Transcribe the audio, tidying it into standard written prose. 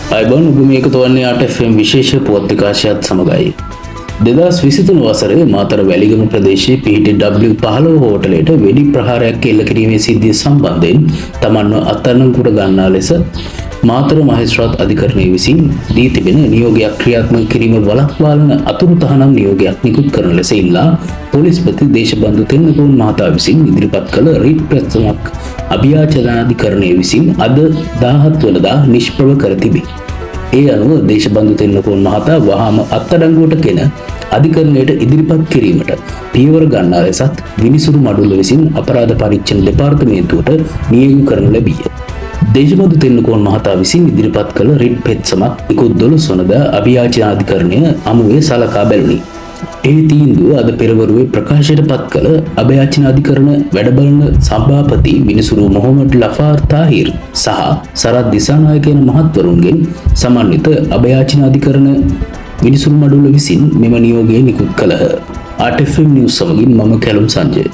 අයිබෝන් ඔබ මේක තෝරන්නේ ATFM විශේෂ පුවත් විකාශයත් සමගයි. 2023 වසරේ මාතර වැලිගම ප්‍රදේශයේ පිහිටි W15 හෝටලයට වෙඩි ප්‍රහාරයක් එල්ල කිරීමේ සිද්ධිය සම්බන්ධයෙන් තමන්ව අත්අඩංගුවට ගන්නා ලෙස මාතර මහේස්ත්‍රාත් අධිකරණය විසින් දී තිබෙන නියෝගයක් ක්‍රියාත්මක කිරීම වළක්වාලන අතුරු තහනම් නියෝගයක් නිකුත් කරන ලෙස ඉල්ලා පොලිස්පති දේශබන්දු තෙන්නකෝන් මහතා විසින් ඉදිරිපත් කළ රීට් ප්‍රස්තුමක් අභියාචනාධිකරණය විසින් අද 17 වනදා නිෂ්ප්‍රභ කර තිබේ. ඒ අනුව දේශබන්දු තෙන්නකෝන් මහතා වහාම අත්අඩංගුවට ගෙන අධිකරණයට ඉදිරිපත් කිරීමට පියවර ගන්නා ලෙසත් විනිසුරු මඩුල්ල විසින් අපරාධ පරීක්ෂණ දෙපාර්තමේන්තුවට නියෝග කරනු ලැබිය. දේශබන්දු තෙන්නකෝන් මහතා විසින් ඉදිරිපත් කළ රිට් පෙත්සමක් 12 වනදා අභියාචනාධිකරණය අමුවේ සලකා බැලුණි. ඒ තීන්දුව අද පෙරවරුවේ ප්‍රකාශයට පත් කළ අභයාචනාධිකරණ වැඩබලන සභාපති විනිසුරු මොහොමඩ් ලෆාර් තාහිර් සහ සරත් දිසානායක යන මහත්වරුන්ගෙන් සමන්විත අභයාචනාධිකරණ විනිසුරු මඩුල්ල විසින් මෙම නියෝගය නිකුත් කළහ. ATFM නිවුස් සමගින් මම කැලුම් සංජය.